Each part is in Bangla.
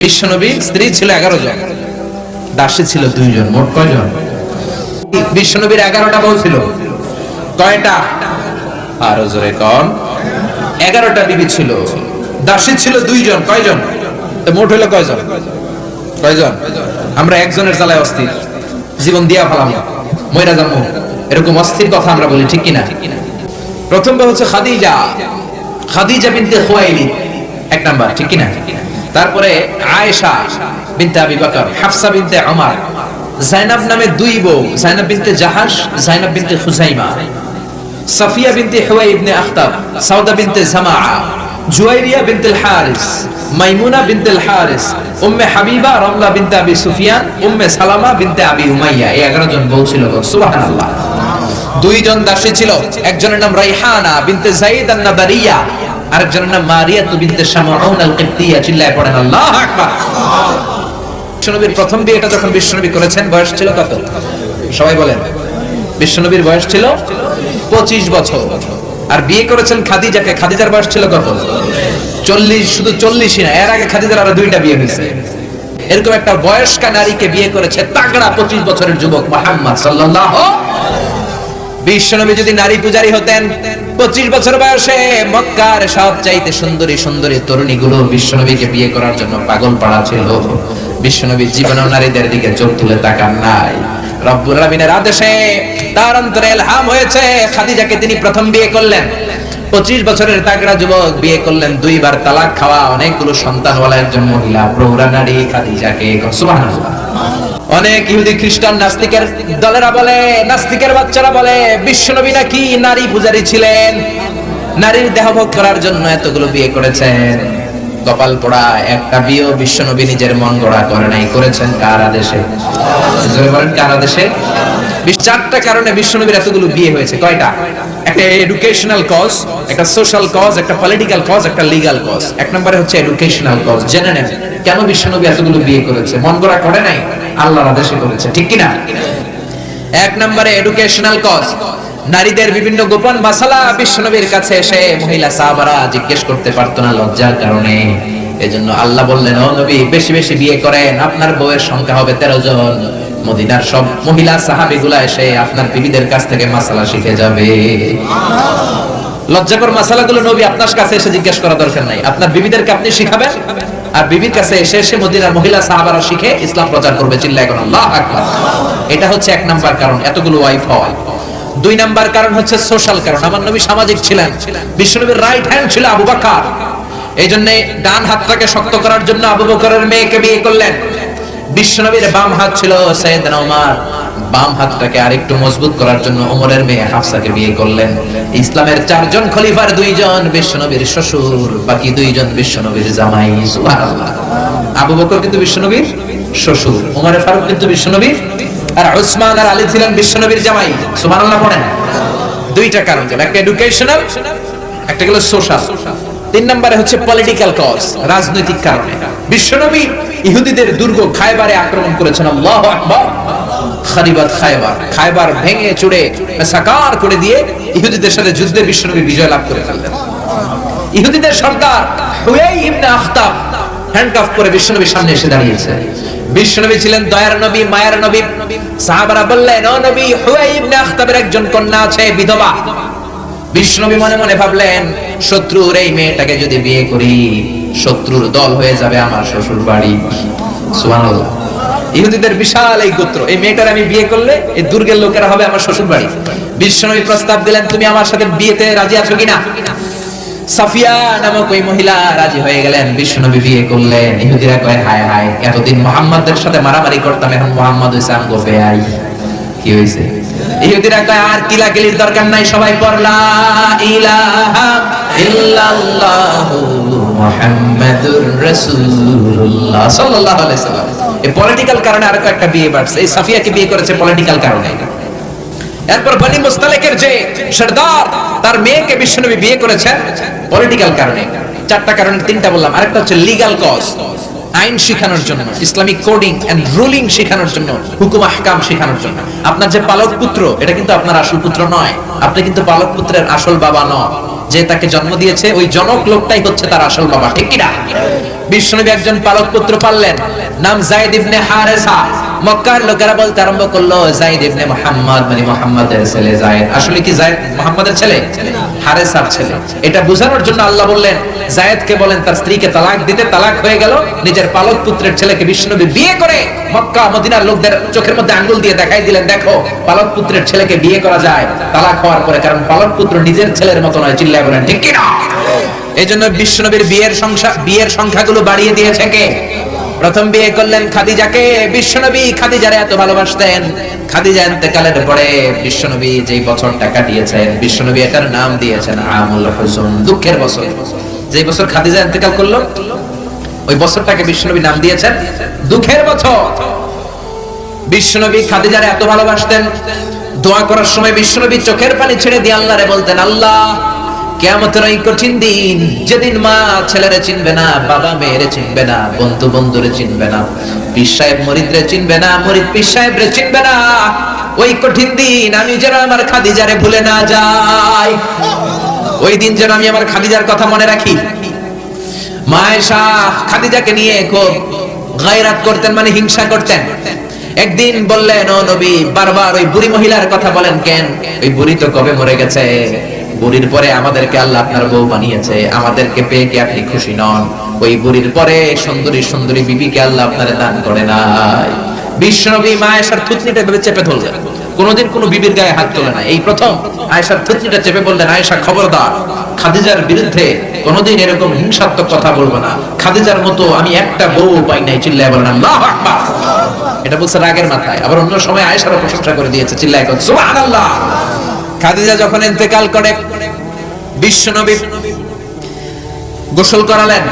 বিশ্বনবীর স্ত্রী ছিল 11 জন, দাসী ছিল 2 জন, মোট কয়জন? বিশ্বনবীর 11টা বউ ছিল। কয়টা? আরো জোরে কোন? 11টা বিবি ছিল, দাসী ছিল 2 জন। কয়জন? মোট হলো কয়জন? কয়জন? আমরা একজনের জ্বালায় অস্থির, জীবন দিয়া ফেলাম, মইরা যাবো, এরকম অস্থির কথা আমরা বলি, ঠিক কিনা? প্রথম বউ হচ্ছে খাদিজা, খাদিজা বিনতে খুয়াইলিদ, 1 নাম্বার, ঠিক কিনা? তারপরে আয়েশা বিনতে আবি বকর, হাফসা বিনতে ওমর, যায়েনব নামে 2 বউ, যায়েনব বিনতে জাহাশ, যায়েনব বিনতে খুজাইমা, সাফিয়া বিনতে হুয়াই ইবনে আখতাব, সাউদা বিনতে জামাআ, জুয়াইরিয়া বিনতে হারিস, মাইমুনা বিনতে হারিস, উম্মে হাবিবা রামলা বিনতে আবি সুফিয়ান, উম্মে সালামা বিনতে আবি উমাইয়া। এই 11 জন বউ ছিল। সুবহানাল্লাহ। 2 জন দাসী ছিল, একজনের নাম রাইহানা বিনতে যায়েদ আন-নাবারিয়া, আরেকজনের নাম মারিয়া বিনতে শামউন আল-কিবতিয়া। চিল্লায়ে পড়েন আল্লাহু আকবার। বিশ্বনবীর প্রথম বিয়েটা যখন বিশ্বনবী করেছেন, বয়স ছিল কত? সবাই বলেন। বিশ্বনবীর বয়স ছিল 25 বছর। আর বিয়ে করেছেন খাদিজাকে, খাদিজার বয়স ছিল কত? 40। শুধু 40ই না, এর আগে খাদিজার আরো 2টা বিয়ে হয়েছে। এরকম একটা বয়স্কা নারীকে বিয়ে করেছে তাগড়া 25 বছরের যুবক মুহাম্মদ সাল্লাল্লাহু। বিশ্বনবী যদি নারী পূজারী হতেন, 25 বছর বয়সে মক্কার সবচাইতে সুন্দরী সুন্দরী তরুণীগুলো বিশ্বনবীকে বিয়ে করার জন্য পাগল পাড়া ছিল। বিশ্বনবী জীবনেও নারীদের দিকে চোখ তুলে তাকান নাই। রব্বুল আলামিনের আদেশে তার অন্তরে ইলহাম হয়েছে, খাদিজাকে তিনি প্রথম বিয়ে করলেন। 25 বছরের তাগড়া যুবক বিয়ে করলেন, 2 বার তালাক খাওয়া, অনেকগুলো সন্তানওয়ালা একজন মহিলা, প্রৌঢ়া নারী খাদিজাকে। সুবহানাল্লাহ। অনেক ইহুদি খ্রিস্টান নাস্তিকের দলেরা বলে, নাস্তিকের বাচ্চারা বলে, বিশ্বনবী নাকি নারী পূজারী ছিলেন, নারীর দেহভোগ করার জন্য এতগুলো বিয়ে করেছেন। কপাল পোড়া, একটা বিয়ে বিশ্বনবী নিজের মন গড়া করে নাই, করেছেন কার আদেশে? জোরে বলেন, কার আদেশে? 4টা কারণে বিশ্বনবীর এতগুলো বিয়ে হয়েছে। কয়টা? একটা এডুকেশনাল কজ, একটা সোশ্যাল কজ, একটা পলিটিক্যাল কজ, একটা লিগ্যাল কজ। 1 নম্বরে হচ্ছে এডুকেশনাল কজ। জেনে নেন কেন বিশ্বনবী এতগুলো বিয়ে করেছে। মন গড়া করে নাই, আল্লাহর আদেশে করেছে, ঠিক কি না? 1 নম্বরে এডুকেশনাল কজ। নারীদের বিভিন্ন গোপন মাসালা বিশ্বনবীর কাছে এসে মহিলা সাহাবারা জিজ্ঞেস করতে পারতো না লজ্জার কারণে। এজন্য আল্লাহ বললেন, ও নবী, বেশি বেশি বিয়ে করেন, আপনার বউয়ের সংখ্যা হবে 13 জন। মদিনার সব মহিলা সাহাবীগুলা এসে আপনার বিবিদের কাছ থেকে মাসালা শিখে যাবে। লজ্জাকর মাসালাগুলো নবী আপনার কাছে এসে জিজ্ঞেস করা দরকার নাই, আপনার বিবিদেরকে আপনি শিখাবেন, আর বিবির কাছে এসে এসে মদিনার মহিলা সাহাবারা শিখে ইসলাম প্রচার করবে। চিল্লায় কোন আল্লাহু আকবার। এটা হচ্ছে 1 নাম্বার কারণ, এতগুলো ওয়াইফ হওয়া। 2 নাম্বার কারণ হচ্ছে সোশ্যাল কারণ। আমার নবী সামাজিক ছিলেন। বিশ্বনবীর রাইট হ্যান্ড ছিল আবু বকর, এইজন্য ডান হাতটাকে শক্ত করার জন্য আবু বকরের মেয়েকে বিয়ে করলেন। বিশ্বনবীর বাম হাত ছিল সাইয়েদনা ওমর, বাম হাতটাকে আরেকটু মজবুত করার জন্য ওমরের মেয়ে হাফসাকে বিয়ে করলেন। ইসলামের 4 জন খলিফার 2 জন বিশ্বনবীর শ্বশুর, বাকি 2 জন বিশ্বনবীর জামাই। সুবহানাল্লাহ। আবু বকর কিন্তু বিশ্বনবীর শ্বশুর, ওমর ফারুক কিন্তু বিশ্বনবীর, আর উসমান আর আলী ছিলেন বিশ্বনবীর জামাই। সুবহানাল্লাহ পড়েন। 2টা কারণ, একটা এডুকেশনাল, একটা হলো সোশ্যাল। 3 নম্বরে হচ্ছে পলিটিক্যাল কজ, রাজনৈতিক কারণে। বিশ্বনবী ইহুদিদের দুর্গ খায়বারে আক্রমণ করেছেন। আল্লাহু আকবার। খারিবাত খায়বার, খায়বার ভেঙে চুরে সাকার করে দিয়ে ইহুদিদের সাথে যুদ্ধে বিশ্বনবী বিজয় লাভ করে ফেললেন। ইহুদিদের সর্দার হুয়াই ইবনে আখতাব হ্যান্ডকাফ করে বিশ্বনবীর সামনে এসে দাঁড়িয়েছে। বিশ্বনবী ছিলেন দয়ার নবী, মায়ের নবী। সাহাবারা বললেন, ও নবী, হুয়াই ইবনে আখতাবের একজন কন্যা আছে, বিধবা। বিশ্বনবী মনে মনে ভাবলেন, শত্রুর এই মেয়েটাকে যদি বিয়ে করি, শত্রুর দল হয়ে যাবে আমার শ্বশুর বাড়ি। সুবহানাল্লাহ। ইহুদিদের বিশাল এই গোত্র, এই মেয়েটার আমি বিয়ে করলে এই দুর্গের লোকেরা হবে আমার শ্বশুর বাড়ি। বিশ্বনবী প্রস্তাব দিলেন, তুমি আমার সাথে বিয়েতে রাজি আছো কিনা? সাফিয়া নামক ওই মহিলা রাজি হয়ে গেলেন। বিশ্বনবী বিয়ে করলেন। ইহুদিরা কয়, হায় হায়, এতদিন মুহাম্মাদের সাথে মারামারি করতাম, এখন মুহাম্মদ হইছে আমগো বেয়াই। কি হইছে? ইহুদিরা কয়, আর কিলাকিলির দরকার নাই, সবাই পড় লা ইলাহা ইল্লাল্লাহু মুহাম্মাদুর রাসূলুল্লাহ সাল্লাল্লাহু আলাইহি সাল্লাম। এই পলিটিক্যাল কারণে আর একটা বিয়ে বাড়ছে। এই সাফিয়াকে বিয়ে করেছে পলিটিক্যাল কারণে। এরপর বনি মুস্তালিকের যে সরদার, তার মেয়েকে বিশ্বনবী বিয়ে করেছেন পলিটিক্যাল কারণে। 4টা কারণে 3টা বললাম, আরেকটা হচ্ছে লিগ্যাল কজ, আইন শেখানোর জন্য, ইসলামিক কোডিং এন্ড রুলিং শেখানোর জন্য, হুকুম আহকাম শেখানোর জন্য। আপনার যে পালক পুত্র, এটা কিন্তু আপনার আসল পুত্র নয়, আপনি কিন্তু পালক পুত্রের আসল বাবা নন। যে তাকে জন্ম দিয়েছে ওই জনক লোকটাই হচ্ছে তার আসল বাবা, ঠিক কি না? বিশ্বনবী একজন পালক পুত্র পাললেন, নাম যায়েদ ইবনে হারেসা। মক্কার লোকেরা বলতে আরম্ভ করলো যায়েদ ইবনে মুহাম্মদ, মানে মুহাম্মাদের ছেলে যায়েদ। আসলে কি যায়েদ মুহাম্মাদের ছেলে? হারেসার ছেলে। এটা বোঝানোর জন্য আল্লাহ বললেন যায়েদকে বলেন তার স্ত্রীকে তালাক দিতে, তালাক হয়ে গেল। নিজের পালক পুত্রের ছেলেকে বিশ্বনবী বিয়ে করে মক্কা মদিনার লোকদের চোখের মধ্যে আঙ্গুল দিয়ে দেখাই দিলেন, দেখো পালক পুত্রের ছেলেকে বিয়ে করা যায় তালাক হওয়ার পরে, কারণ পালক পুত্র নিজের ছেলের মতো নয়। চিল্লায় বলেন ঠিক কি না? এইজন্য বিশ্বনবীর বিয়ের সংখ্যাগুলো বাড়িয়ে দিয়েছে কে? প্রথম বিয়ে করলেন খাদিজাকে। বিশ্বনবী খাদিজারে এত ভালোবাসতেন, খাদিজা ইন্তেকালের পরে বিশ্বনবী যেই বছরটা কাটিয়েছেন, বিশ্বনবী এটার নাম দিয়েছেন আমুল হুজুন, দুঃখের বছর। যেই বছর খাদিজা ইন্তেকাল করলো ওই বছরটাকে বিশ্বনবী নাম দিয়েছেন দুঃখের বছর। বিশ্বনবী খাদিজারে এত ভালোবাসতেন, দোয়া করার সময় বিশ্বনবী চোখের পানি ছেড়ে দিয়ে আল্লাহরে বলতেন, আল্লাহ কিয়ামতের ওই কঠিন দিন, যেদিন মা ছেলেরে চিনবে না, বাবা মেয়েরে চিনবে না, বন্ধু বন্ধুরে চিনবে না, পীর সাহেব মুরিদরে চিনবে না, মুরিদ পীর সাহেবরে চিনবে না, ওই কঠিন দিন আমি যেন আমার খাদিজারে ভুলে না যাই, ওই দিন যেন আমি আমার খাদিজার কথা মনে রাখি। মা আয়েশা খাদিজাকে নিয়ে খুব গায়রাত করতেন, মানে হিংসা করতেন। একদিন বললেন, ও নবী বারবার ওই বুড়ি মহিলার কথা বলেন কেন? ওই বুড়ি তো কবে মরে গেছে, বুড়ির পরে আমাদেরকে আল্লাহ আপনার বউ বানিয়েছে, আমাদেরকে পেয়ে কি আপনি খুশি নন? ওই বুড়ির পরে সুন্দরী সুন্দরী বিবিকে আল্লাহ আপনারে দান করে নাই। বিশ্বনবী মা আয়েশার থুতনিটা ভেবে চেপে ধরলেন, কোনদিন কোন বিবির গায়ে হাত তোলে না, এই প্রথম আয়েশার থুতনিটা চেপে বললেন, আয়েশা খবরদার, খাদিজার বিরুদ্ধে কোনদিন এরকম হিংসাত্মক কথা বলবো না, খাদিজার মতো আমি একটা বউ পাই নাই। চিল্লায় বলেন আল্লাহু আকবার। এটা বলছে রাগের মাথায়। আবার অন্য সময় আয়েশারও প্রশংসা করে দিয়েছে, চিল্লায় বলেন সুবহানাল্লাহ। খাদিজা যখন ইন্তেকাল করে বিশ্বনবী গোসল করালেন,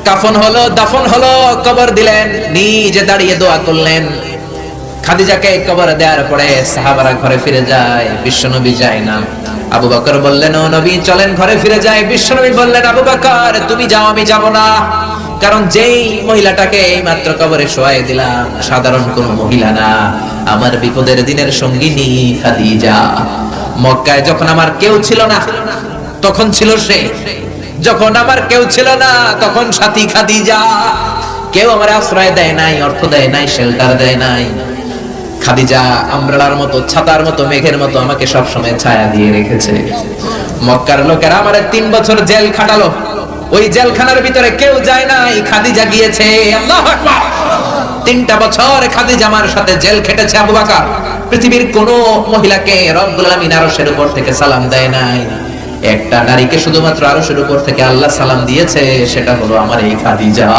কাফন হলো, দাফন হলো, কবর দিলেন, নিজে দাঁড়িয়ে দোয়া করলেন। খাদিজাকে কবর দেওয়ার পরে সাহাবারা ঘরে ফিরে যায়, বিশ্বনবী যায় না। আবু বকর বললেন, ও নবী চলেন ঘরে ফিরে যাই। বিশ্বনবী বললেন, আবু বকর তুমি যাও, আমি যাব না, কারণ যেই মহিলাটাকে এইমাত্র কবরে শোয়াই দিলাম সাধারণ কোন মহিলা না, আমার বিপদের দিনের সঙ্গিনী খাদিজা। মক্কায় যখন আমার কেউ ছিল না তখন ছিল সে, যখন আমার কেউ ছিল না তখন সাথী খাদিজা। কেউ আমার আশ্রয় দেয় নাই, অর্থ দেয় নাই, শেল্টার দেয় নাই। খাদিজা আমরালার মতো, ছাতার মতো, মেঘের মতো আমাকে সব সময় ছায়া দিয়ে রেখেছে। মক্কার লোকেরা আমারে 3 বছর জেল খাটালো, ওই জেলখানার ভিতরে কেউ যায় নাই, খাদিজা গিয়েছে। আল্লাহু আকবার। 3টা বছর খাদিজা আমার সাথে জেল খেটেছে আবু বকর। পৃথিবীর কোন মহিলাকে রব্বুল আলামিন আরশের উপর থেকে সালাম দেয় নাই, একটা নারীকে শুধুমাত্র আরশের উপর থেকে আল্লাহ সালাম দিয়েছে, সেটা হলো আমার এই খাদিজা।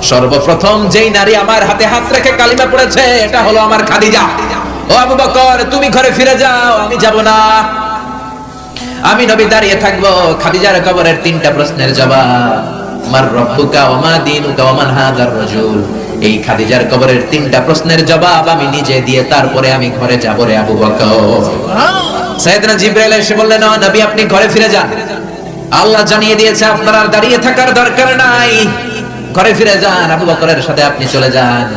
সর্বপ্রথম যেই নারী আমার হাতে হাত রেখে কালিমা পড়েছে এটা হলো আমার খাদিজা। ও আবু বকর তুমি ঘরে ফিরে যাও, আমি যাব না, আমি নবী দাঁড়িয়ে থাকবো। খাদিজার কবরের 3টা প্রশ্নের জবাব, মার রব্বুকা ওয়া মা দীনুকা ওয়া মান হাযার রাজুল, এই খাদিজার কবরের 3টা প্রশ্নের জবাব আমি নিজে দিয়ে তারপরে আমি ঘরে যাব রে আবু বকর। সাইয়েদনা জিবরাইল এসে বললেন, ও নবী আপনি ঘরে ফিরে যান, আল্লাহ জানিয়ে দিয়েছে আপনার আর দাঁড়িয়ে থাকার দরকার নাই, ঘরে ফিরে যান, আবু বকরের সাথে আপনি চলে যান।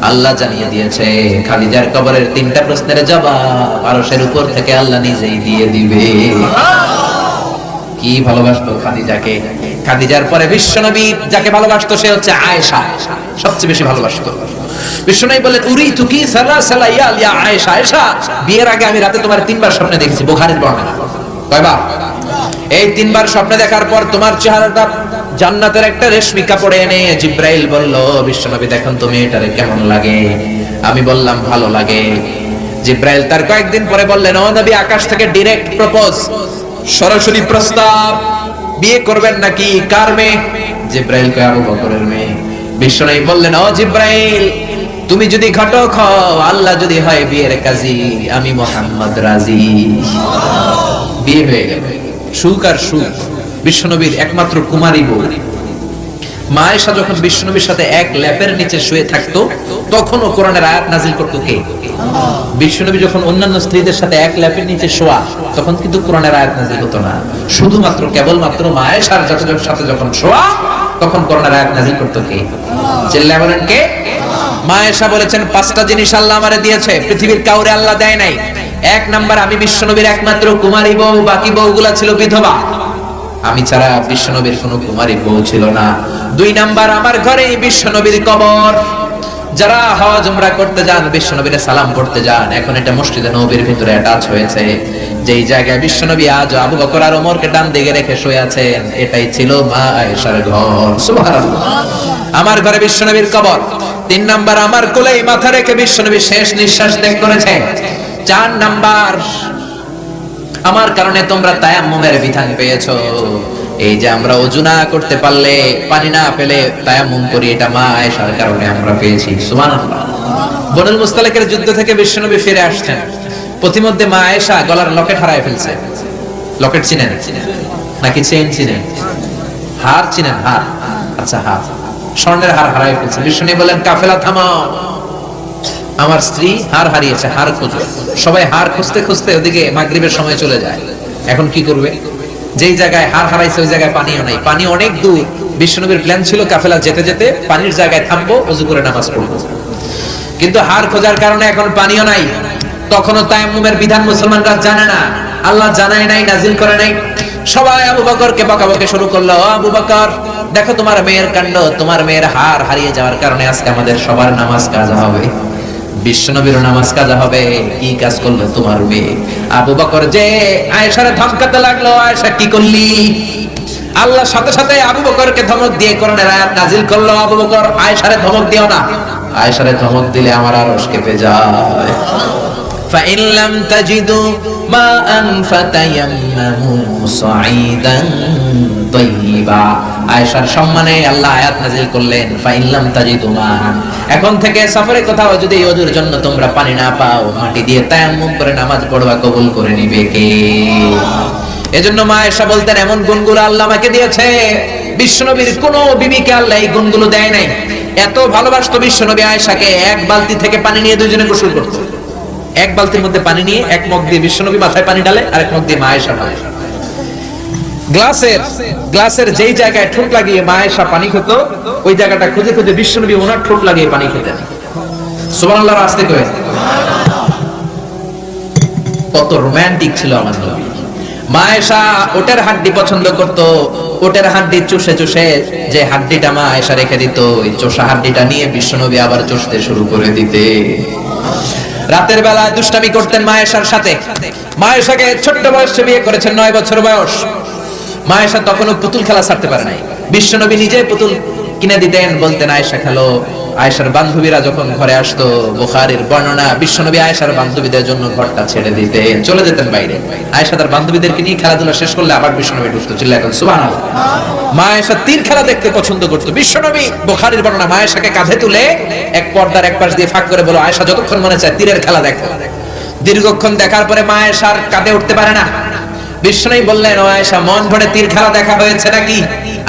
আল্লাহ জানিয়ে দিয়েছে খাদিজার কবরের 3টা প্রশ্নের জবাব আরশের উপর থেকে আল্লাহ নিজেই দিয়ে দিবে। কি ভালোবাসতো খাদিজাকে। খাদিজার পরে বিশ্বনবী যাকে ভালোবাসতো সে হচ্ছে আয়েশা, সবচেয়ে বেশি ভালোবাসতো। বিশ্বনবী বলেন, উরি তুকি সালাসালা ইয়া আয়েশা, আয়েশা বিয়ের আগে আমি রাতে তোমার 3বার স্বপ্নে দেখেছি। বুখারীর বর্ণনা। কয়বার? এই 3বার স্বপ্নে দেখার পর তোমার চেহারাটা জান্নাতের একটা রেশমি কাপড়ে এনে জিবরাইল বলল, বিশ্বনবী দেখুন তুমি এটারে কেমন লাগে? আমি বললাম ভালো লাগে। জিবরাইল তার কয়েকদিন পরে বললেন, ও নবী আকাশ থেকে ডাইরেক্ট প্রপোজ, সরাসরি প্রস্তাব, বিয়ে করবেন নাকি? কার মেয়ে? জিবরাইল কয় আবু বকরের মেয়ে। বিশ্বনবী বললেন, ও জিবরাইল তুমি যদি ঘটক হও, আল্লাহ যদি হয় বিয়ের কাজী, আমি মুহাম্মদ রাজি। বিয়ে হয়ে গেল, সুখ আর সুখ। বিশ্বনবীর একমাত্র কুমারী বউ মা আয়েশা যখন বিশ্বনবীর সাথে এক ল্যাপের নিচে শুয়ে থাকতো তখনও কোরআনের আয়াত নাজিল করতো কে? বিশ্বনবী যখন অন্যান্য স্ত্রীদের সাথে এক ল্যাপের নিচে শোয়া তখন কিন্তু কোরআনের আয়াত নাজিল হতো না, শুধুমাত্র কেবলমাত্র মা আয়েশার সাথে যখন শোয়া তখন কোরআনের আয়াত নাজিল করতো কে? চিল্লায় বলেন কে? মা আয়েশা বলেছেন 5টা জিনিস আল্লাহ আমারে দিয়েছে, পৃথিবীর কাউরে আল্লাহ দেয় নাই। এক নাম্বার, আমি বিশ্বনবীর একমাত্র কুমারী বউ, বাকি বউগুলা ছিল বিধবা। আমি ছাড়া বিশ্বনবীর কোনো কুমারী বউ ছিল না। দুই নাম্বার, আমার ঘরে বিশ্বনবীর কবর। যারা হজ উমরা করতে যান, বিশ্বনবীর সালাম করতে যান, এখন এটা মসজিদে নববীর ভিতরে অ্যাটাচ হয়েছে। যেই জায়গায় বিশ্বনবী আজ আবু বকর আর ওমরকে ডান দিকে রেখে শুয়ে আছেন, এটাই ছিল মা আয়েশার ঘর। সুবহানাল্লাহ। আমার ঘরে বিশ্বনবীর কবর। তিন নাম্বার, আমার কোলেই মাথা রেখে বিশ্বনবী শেষ নিঃশ্বাস ত্যাগ করেছেন। চার নাম্বার, আমার কারণে তোমরা তায়াম্মুমের বিধান পেয়েছো। এই যে আমরা ওযু না করতে পারলে, পানি না পেলে তায়াম্মুম করি, এটা মা আয়েশার কারণে আমরা পেয়েছি। সুবহানাল্লাহ। বনুল মুস্তালিকের যুদ্ধ থেকে বিশ্বনবী ফিরে আসছেন, পথিমধ্যে মা আয়েশা গলার লকেট হারায় ফেলছে। লকেট চিনেন নাকি চেইন চিনেন? হার চিনেন? হার, আচ্ছা হার, স্বর্ণের হার হারায় ফেলছে। বিশ্বনবী বলেন, কাফেলা থামাও, আমার স্ত্রী হার হারিয়েছে, হার খোঁজো। সবাই হার খুঁজতে খুঁজতে ওদিকে মাগরিবের সময় চলে যায়। এখন কি করবে? যেই জায়গায় হার হারাইছে ওই জায়গায় পানিও নাই, পানি অনেক দূর। বিশ্বনবীর প্ল্যান ছিল কাফেলা যেতে যেতে পানির জায়গায় থামবো, ওযু করে নামাজ পড়বো। কিন্তু হার খোঁজার কারণে এখন পানিও নাই। তখনও তায়াম্মুমের বিধান মুসলমানরা জানে না, আল্লাহ জানায় নাই, নাজিল করে নাই। সবাই আবু বকরকে বকাবকি শুরু করলো, আবু বকর দেখো তোমার মেয়ের কাণ্ড, তোমার মেয়ের হার হারিয়ে যাওয়ার কারণে আজকে আমাদের সবার নামাজ কাজা হবে, বিশ্বনবীর নামাজ কাজা হবে। কি কাজ করলো তোমার মেয়ে? আবু বকর যে আয়েশারে ধমকাতে লাগলো, আয়েশা কি করলি? আল্লাহ সাথে সাথে আবু বকরকে ধমক দিয়ে কোরআনের আয়াত নাজিল করলো, আবু বকর আয়েশারে ধমক দিও না, আয়েশারে ধমক দিলে আমার আরশ কেঁপে যায়। فإن لم تجدوا ماء فتيمموا صعيدا طيبا। আয়েশার সম্মানে আল্লাহ আয়াত নাযিল করলেন, فإن لم تجدوا ماء, এখন থেকে সফরে কোথাও যদি ওযুর জন্য তোমরা পানি না পাও, মাটি দিয়ে তায়াম্মুম করে নামাজ পড়বা, কবুল করে নিবে কে? এজন্য মা আয়েশা বলতেন, এমন গুণগুলো আল্লাহ আমাকে দিয়েছে, বিশ্বনবীর কোন বিবিকে আল্লাহ এই গুণগুলো দেয় নাই। এত ভালোবাসতো বিশ্বনবী আয়েশাকে, এক বালতি থেকে পানি নিয়ে দুইজনে গোসল করত। এক বালতির মধ্যে পানি নিয়ে এক মগ দিয়ে বিশ্বনবী মাথায় পানি ঢালে, আর এক মগ দিয়ে মা আয়েশা ঢালে। গ্লাসের যেই জায়গায় ঠোঁট লাগিয়ে মা আয়েশা পানি খেত, ওই জায়গাটা খুঁজে খুঁজে বিশ্বনবী ওনার ঠোঁট লাগিয়ে পানি খেতেন। সুবহানাল্লাহ, আস্তে করে। কত রোমান্টিক ছিল আমার নবী। মা আয়েশা ওটের হাড্ডি পছন্দ করত, ওটের হাড্ডি চুষে চুষে যে হাড্ডিটা মা আয়েশা রেখে দিত, ওই চোষা হাড্ডিটা নিয়ে বিশ্বনবী আবার চুষতে শুরু করে দিতে। রাতের বেলা দুষ্টামি করতেন মা আয়েশার সাথে। মা আয়েশাকে ছোট্ট বয়সে বিয়ে করেছেন, 9 বছর বয়স। মা আয়েশা তখনও পুতুল খেলা ছাড়তে পারে নাই। বিশ্বনবী নিজে পুতুল কিনে দিতেন, বলতেন আয়েশা খেলো। আয়েশার বান্ধবীরা যখন ঘরে আসতো, বুখারীর বর্ণনা, বিশ্বনবী আয়েশার বান্ধবীদের জন্য ঘরটা ছেড়ে দিতেন, চলে যেতেন বাইরে। আয়েশা তার বান্ধবীদেরকে নিয়ে খেলাধুলা শেষ করলে আবার বিশ্বনবী ঢুকতো, চিল্লায় বলেন সুবহানাল্লাহ। মা আয়েশা তীর খেলা দেখতে পছন্দ করতো। বিশ্বনবী, বুখারীর বর্ণনা, মা আয়েশাকে কাঁধে তুলে এক পর্দার এক পাশ দিয়ে ফাঁক করে বলো, আয়েশা যতক্ষণ মনে চায় তীরের খেলা দেখো। দীর্ঘক্ষণ দেখার পরে মা আয়েশার কাঁধে উঠতে পারে না। বিশ্বনবী বললেন, ও আয়েশা, মন ভরে তীর খেলা দেখা হয়েছে নাকি?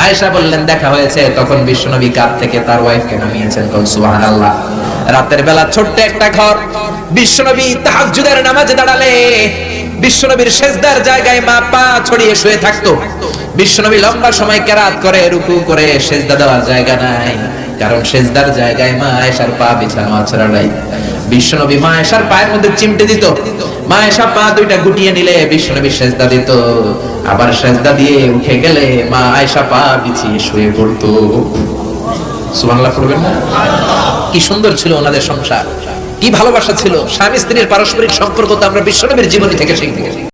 আয়েশা বললেন, দেখা হয়েছে। তখন বিশ্বনবী কাঁধ থেকে তার ওয়াইফকে নামিয়েছেন, সুবহানাল্লাহ। রাতের বেলা ছোট্ট একটা ঘর, বিশ্বনবী তাহাজ্জুদের নামাজে দাঁড়ালে বিশ্বনবীর সেজদার জায়গায় মা পা ছড়িয়ে শুয়ে থাকতো। বিশ্বনবী লম্বা সময় কেরাত করে, রুকু করে, সেজদা দেওয়ার জায়গা নাই, কারণ সেজদার জায়গায় মা আয়েশার পা বিছানো আছড়া নাই। বিশ্বনবী মা আয়েশার পায়ের মধ্যে চিমটে দিত, মা আয়েশা পা দুইটা গুটিয়ে নিলে বিশ্বনবী সেজদা দিত, আবার সেজদা দিয়ে উঠে গেলে মা আয়েশা পা বিছিয়ে শুয়ে পড়তো। সুবহানাল্লাহ পড়বেন না? কি সুন্দর ছিল ওনাদের সংসার, কি ভালোবাসা ছিল। স্বামী স্ত্রীর পারস্পরিক সম্পর্ক তো আমরা বিশ্বনবীর জীবনী থেকে শিখি।